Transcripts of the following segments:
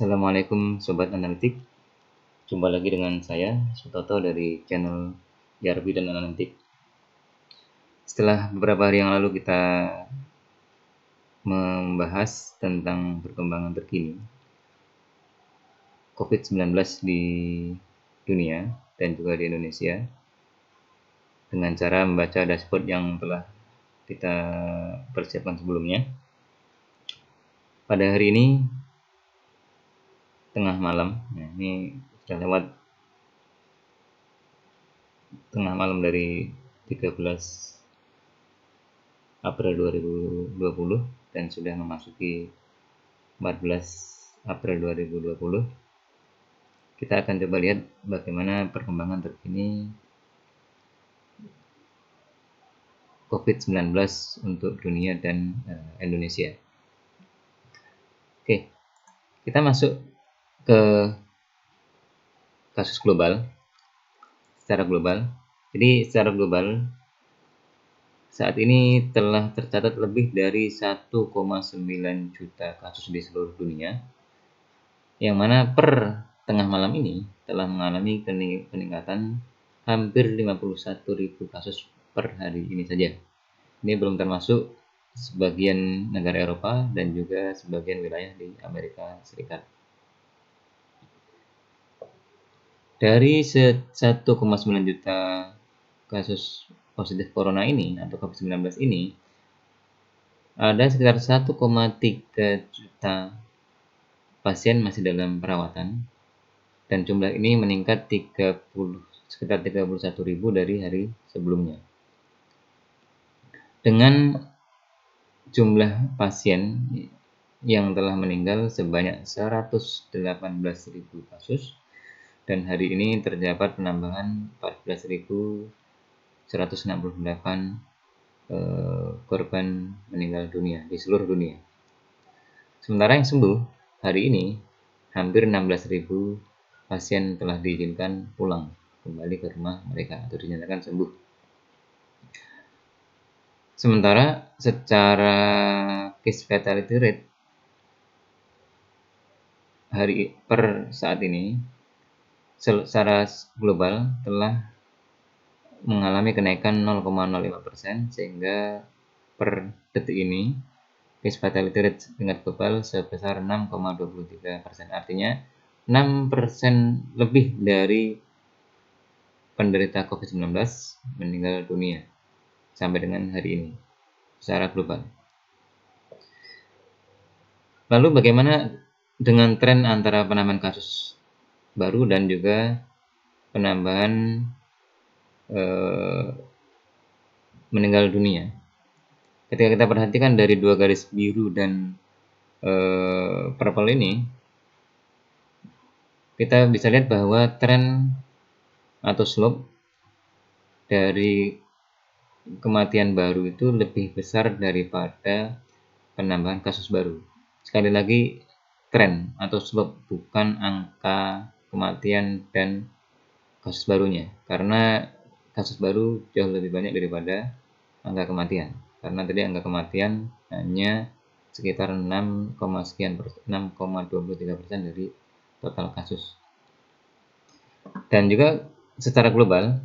Assalamualaikum Sobat Analitik. Jumpa lagi dengan saya, Sutoto dari channel JRB dan Analitik. Setelah beberapa hari yang lalu kita membahas tentang perkembangan terkini COVID-19 di dunia dan juga di Indonesia dengan cara membaca dashboard yang telah kita persiapkan sebelumnya. Pada hari ini tengah malam, ini sudah lewat tengah malam dari 13 April 2020 dan sudah memasuki 14 April 2020. Kita akan coba lihat bagaimana perkembangan terkini COVID-19 untuk dunia dan Indonesia. Oke, kita masuk ke kasus global. Secara global, saat ini telah tercatat lebih dari 1,9 juta kasus di seluruh dunia, yang mana per tengah malam ini telah mengalami peningkatan hampir 51.000 kasus per hari ini saja. Ini belum termasuk sebagian negara Eropa dan juga sebagian wilayah di Amerika Serikat. Dari 1,9 juta kasus positif corona ini atau COVID-19 ini, ada sekitar 1,3 juta pasien masih dalam perawatan dan jumlah ini meningkat sekitar 31.000 dari hari sebelumnya. Dengan jumlah pasien yang telah meninggal sebanyak 118.000 kasus dan hari ini terdapat penambahan 14.168 korban meninggal dunia di seluruh dunia. Sementara yang sembuh hari ini hampir 16.000 pasien telah diizinkan pulang kembali ke rumah mereka atau dinyatakan sembuh. Sementara secara case fatality rate per saat ini secara global telah mengalami kenaikan 0,05% sehingga per detik ini case fatality rate tingkat global sebesar 6,23%. Artinya 6% lebih dari penderita COVID-19 meninggal dunia sampai dengan hari ini secara global. Lalu bagaimana dengan tren antara penambahan kasus baru dan juga penambahan meninggal dunia? Ketika kita perhatikan dari dua garis biru dan purple ini, kita bisa lihat bahwa tren atau slope dari kematian baru itu lebih besar daripada penambahan kasus baru. Sekali lagi, tren atau slope, bukan angka kematian dan kasus barunya, karena kasus baru jauh lebih banyak daripada angka kematian, karena tadi angka kematian hanya sekitar 6,23% dari total kasus. Dan juga secara global,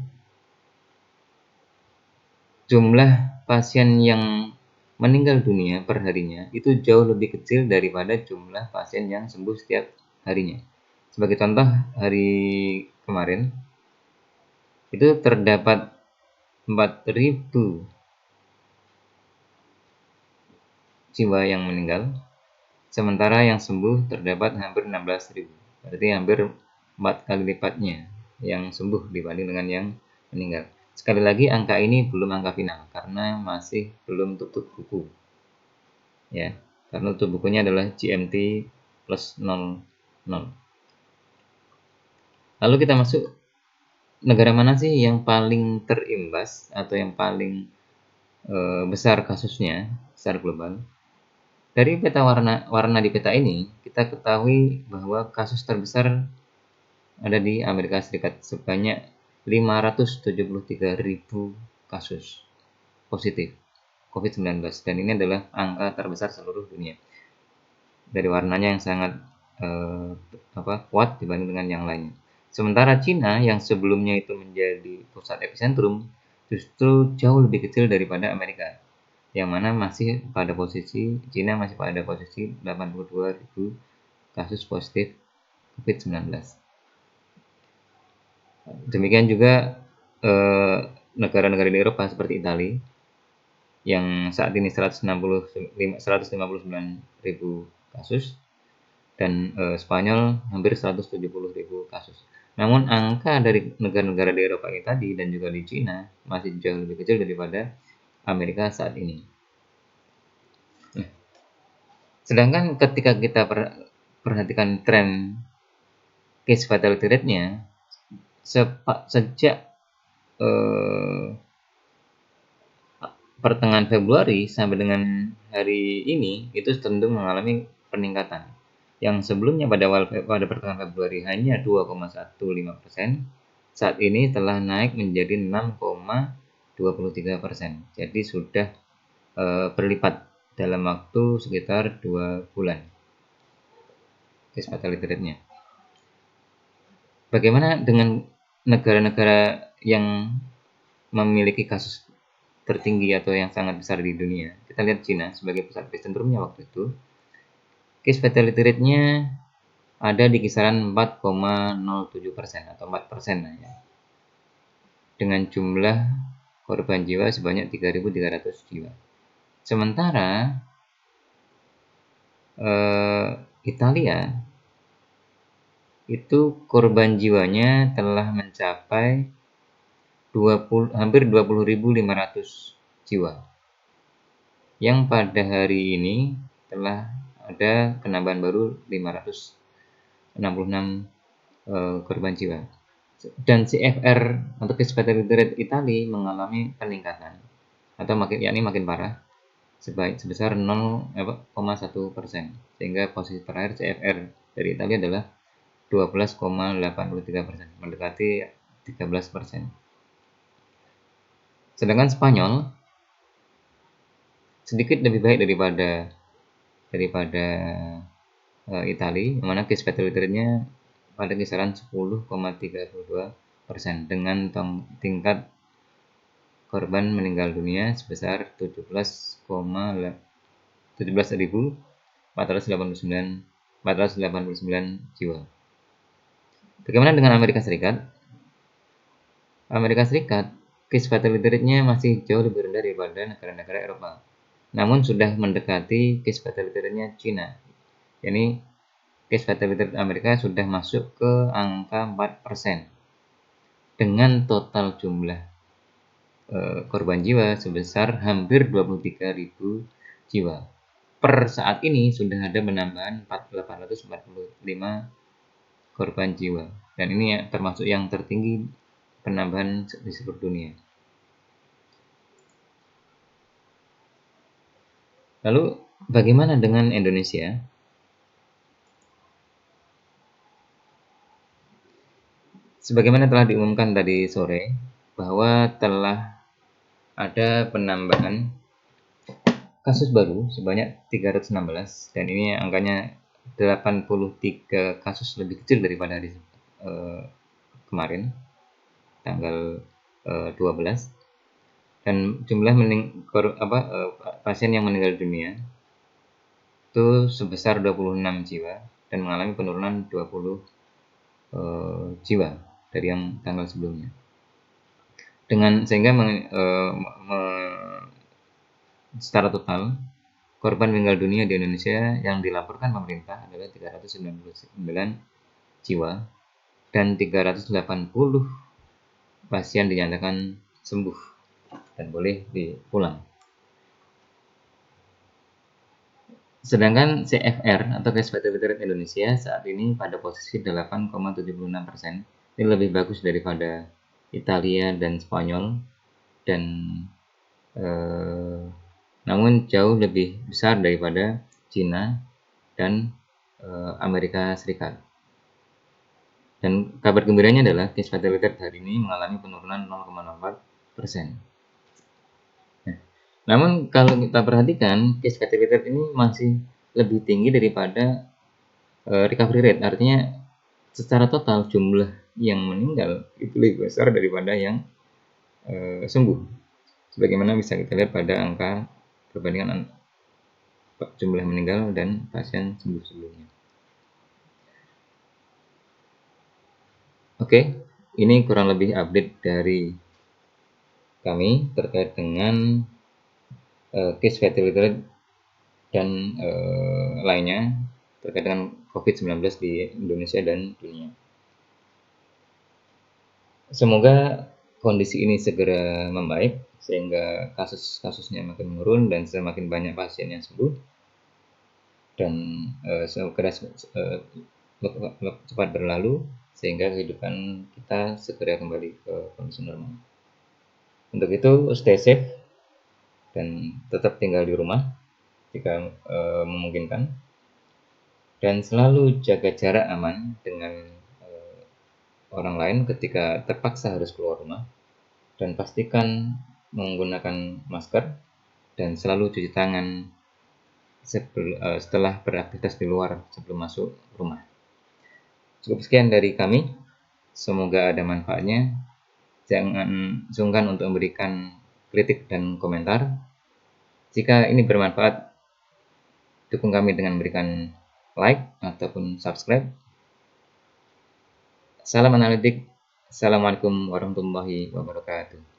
jumlah pasien yang meninggal dunia per harinya itu jauh lebih kecil daripada jumlah pasien yang sembuh setiap harinya. Sebagai contoh, hari kemarin itu terdapat 4.000 jiwa yang meninggal, sementara yang sembuh terdapat hampir 16.000. Berarti hampir 4 kali lipatnya yang sembuh dibanding dengan yang meninggal. Sekali lagi, angka ini belum angka final karena masih belum tutup buku. Ya, karena tutup bukunya adalah GMT plus 00. Lalu kita masuk, negara mana sih yang paling terimbas atau yang paling besar kasusnya secara global? Dari peta warna di peta ini, kita ketahui bahwa kasus terbesar ada di Amerika Serikat sebanyak 573.000 kasus positif COVID-19, dan ini adalah angka terbesar seluruh dunia. Dari warnanya yang sangat kuat dibanding dengan yang lainnya. Sementara Cina yang sebelumnya itu menjadi pusat epicentrum justru jauh lebih kecil daripada Amerika, yang mana Cina masih pada posisi 82.000 kasus positif COVID-19. Demikian juga negara-negara di Eropa seperti Italia yang saat ini 159.000 kasus dan Spanyol hampir 170.000 kasus. Namun angka dari negara-negara di Eropa ini tadi dan juga di Cina masih jauh lebih kecil daripada Amerika saat ini. Nah, sedangkan ketika kita perhatikan tren case fatality rate-nya sejak pertengahan Februari sampai dengan hari ini itu cenderung mengalami peningkatan. Yang sebelumnya pada pertengahan Februari hanya 2,15%, saat ini telah naik menjadi 6,23%. Jadi sudah berlipat dalam waktu sekitar 2 bulan case fatality rate-nya. Bagaimana dengan negara-negara yang memiliki kasus tertinggi atau yang sangat besar di dunia? Kita lihat Cina sebagai pusat epicentrumnya waktu itu. Case fatality rate-nya ada di kisaran 4,07% atau 4% ya. Dengan jumlah korban jiwa sebanyak 3.300 jiwa. Sementara Italia itu korban jiwanya telah mencapai hampir 20.500 jiwa. Yang pada hari ini telah ada penambahan baru 566 korban jiwa. Dan CFR untuk case fatality rate Italia mengalami peningkatan atau makin parah sebesar 0,1%, sehingga posisi terakhir CFR dari Italia adalah 12,83%, mendekati 13%. Sedangkan Spanyol sedikit lebih baik daripada Italia, yang mana case fatality rate-nya pada kisaran 10,32% dengan tingkat korban meninggal dunia sebesar 17.489 jiwa. Bagaimana dengan Amerika Serikat? Amerika Serikat case fatality rate-nya masih jauh lebih rendah daripada negara-negara Eropa. Namun sudah mendekati case fatality rate-nya Cina. Jadi case fatality rate Amerika sudah masuk ke angka 4% dengan total jumlah korban jiwa sebesar hampir 23.000 jiwa. Per saat ini sudah ada penambahan 845 korban jiwa, dan ini termasuk yang tertinggi penambahan di seluruh dunia. Lalu bagaimana dengan Indonesia? Sebagaimana telah diumumkan tadi sore bahwa telah ada penambahan kasus baru sebanyak 316, dan ini angkanya 83 kasus lebih kecil daripada hari kemarin tanggal 12, dan jumlah pasien yang meninggal dunia itu sebesar 26 jiwa dan mengalami penurunan 20 jiwa dari yang tanggal sebelumnya. Sehingga secara total korban meninggal dunia di Indonesia yang dilaporkan pemerintah adalah 399 jiwa dan 380 pasien dinyatakan sembuh dan boleh dipulang. Sedangkan CFR atau case fatality rate Indonesia saat ini pada posisi 8,76%. Ini lebih bagus daripada Italia dan Spanyol, dan namun jauh lebih besar daripada Cina dan Amerika Serikat. Dan kabar gembiranya adalah case fatality rate hari ini mengalami penurunan 0,04%. Namun kalau kita perhatikan case fatality rate ini masih lebih tinggi daripada recovery rate, artinya secara total jumlah yang meninggal itu lebih besar daripada yang sembuh. Sebagaimana bisa kita lihat pada angka perbandingan jumlah meninggal dan pasien sembuh sebelumnya. Oke, ini kurang lebih update dari kami terkait dengan case fatality rate dan lainnya terkait dengan COVID-19 di Indonesia dan dunia. Semoga kondisi ini segera membaik sehingga kasus-kasusnya makin menurun dan semakin banyak pasien yang sembuh dan segera cepat berlalu sehingga kehidupan kita segera kembali ke kondisi normal. Untuk itu stay safe dan tetap tinggal di rumah jika memungkinkan, dan selalu jaga jarak aman dengan orang lain ketika terpaksa harus keluar rumah, dan pastikan menggunakan masker dan selalu cuci tangan setelah beraktivitas di luar sebelum masuk rumah. Cukup sekian dari kami, semoga ada manfaatnya. Jangan sungkan untuk memberikan kritik dan komentar. Jika ini bermanfaat, dukung kami dengan memberikan like ataupun subscribe. Salam analitik. Assalamualaikum warahmatullahi wabarakatuh.